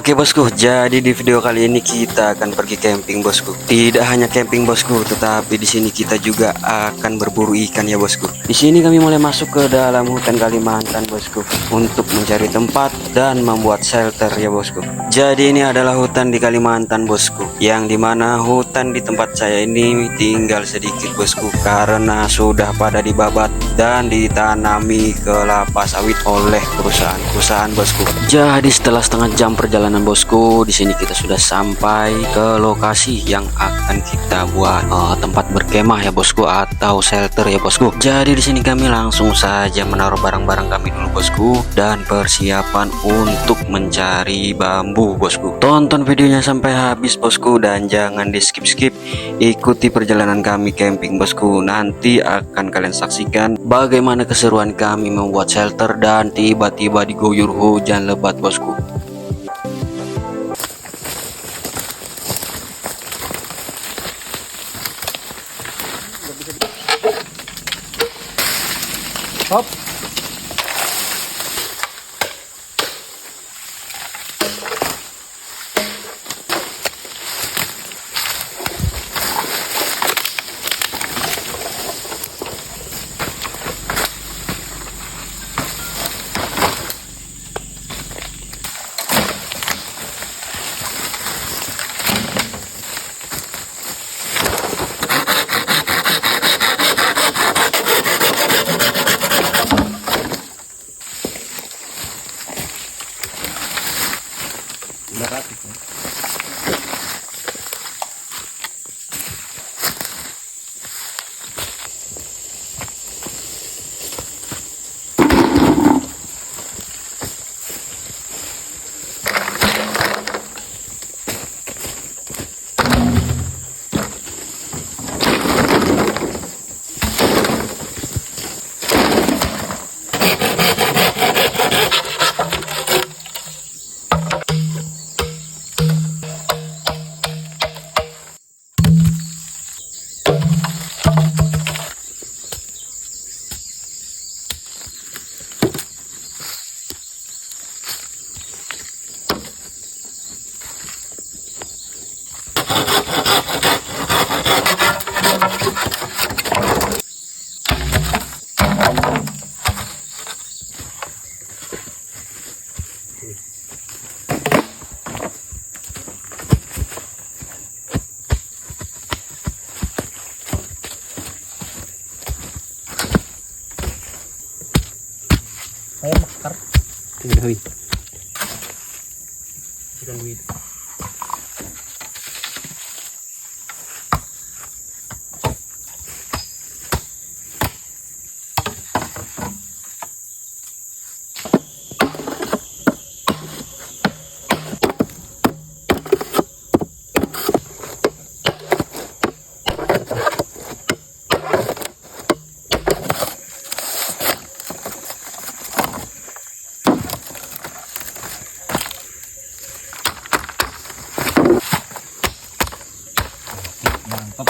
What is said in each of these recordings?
Oke bosku, jadi di video kali ini kita akan pergi camping bosku. Tidak hanya camping bosku, tetapi di sini kita juga akan berburu ikan ya bosku. Di sini kami mulai masuk ke dalam hutan Kalimantan bosku untuk mencari tempat dan membuat shelter ya bosku. Jadi ini adalah hutan di Kalimantan bosku, yang dimana hutan di tempat saya ini tinggal sedikit bosku karena sudah pada dibabat dan ditanami kelapa sawit oleh perusahaan bosku. Jadi setelah setengah jam perjalanan bosku, di sini kita sudah sampai ke lokasi yang akan kita buat tempat berkemah ya bosku, atau shelter ya bosku. Jadi di sini kami langsung saja menaruh barang-barang kami dulu bosku dan persiapan untuk mencari bambu bosku. Tonton videonya sampai habis bosku dan jangan di skip-skip. Ikuti perjalanan kami camping bosku. Nanti akan kalian saksikan bagaimana keseruan kami membuat shelter dan tiba-tiba diguyur hujan lebat bosku. Hop. Saya bakar Tinggal ikan wid. Mantap.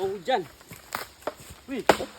mau hujan. Wih. Terus.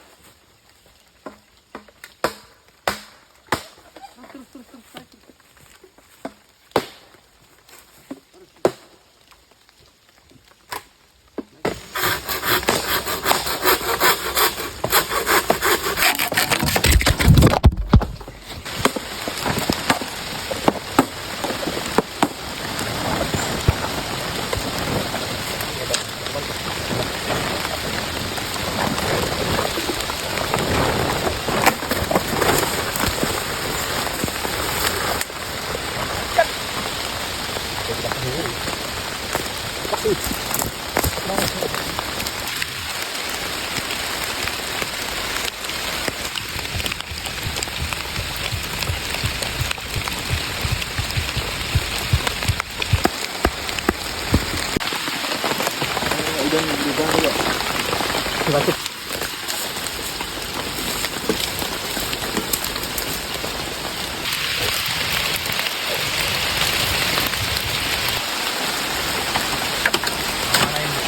Masuk.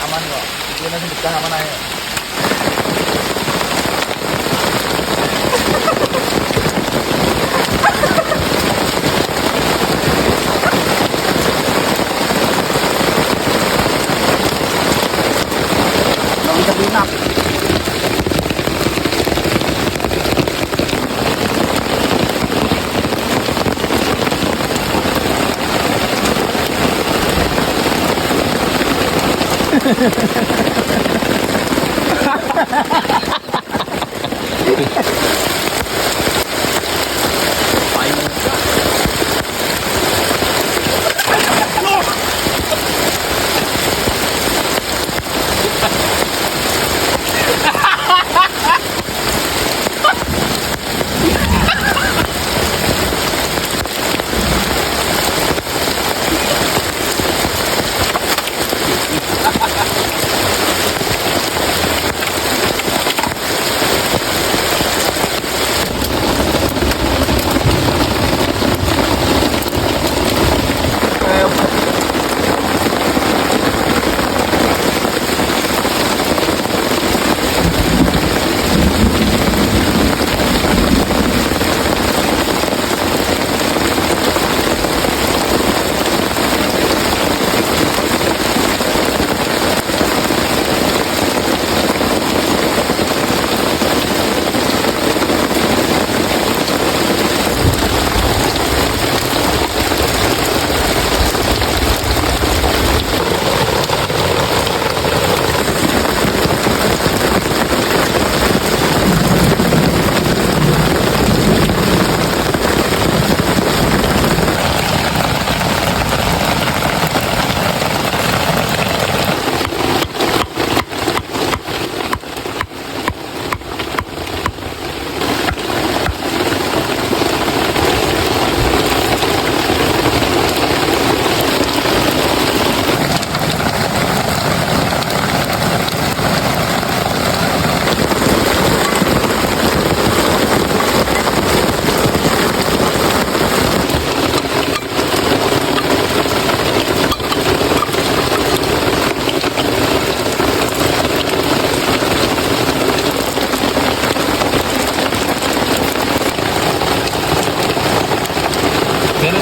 Aman kok. Dia nanti buka aman aja. Nggak bisa lunak.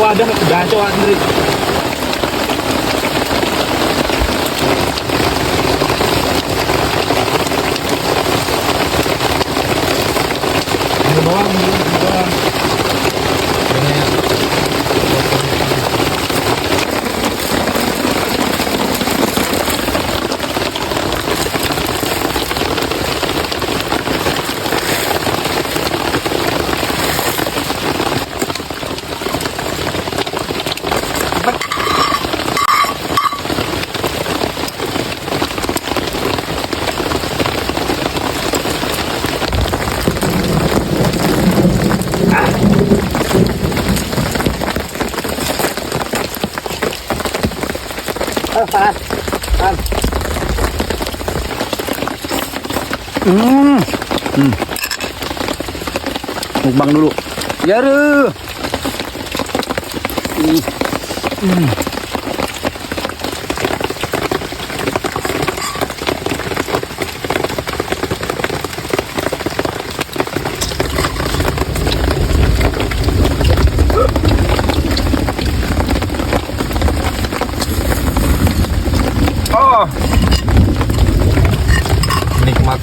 Wadah gaco Andri. Ini bawang, ini bawang. Panas. Mukbang dulu. Ya ruh. Nikmat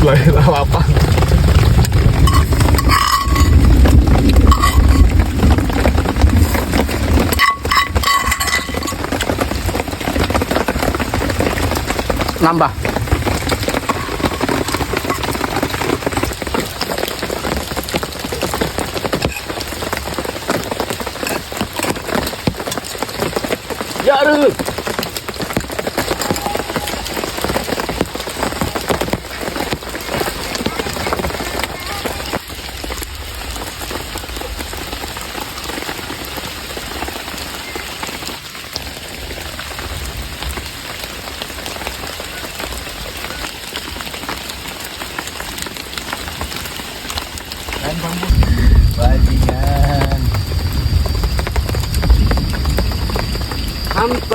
lahir lapang. Nambah. Ya aduh.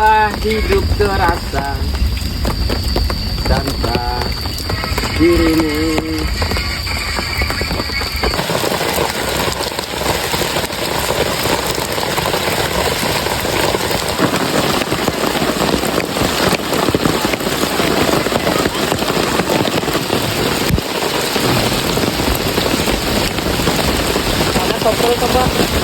Begitulah hidup terasa tanpa dirimu. Mana topel coba?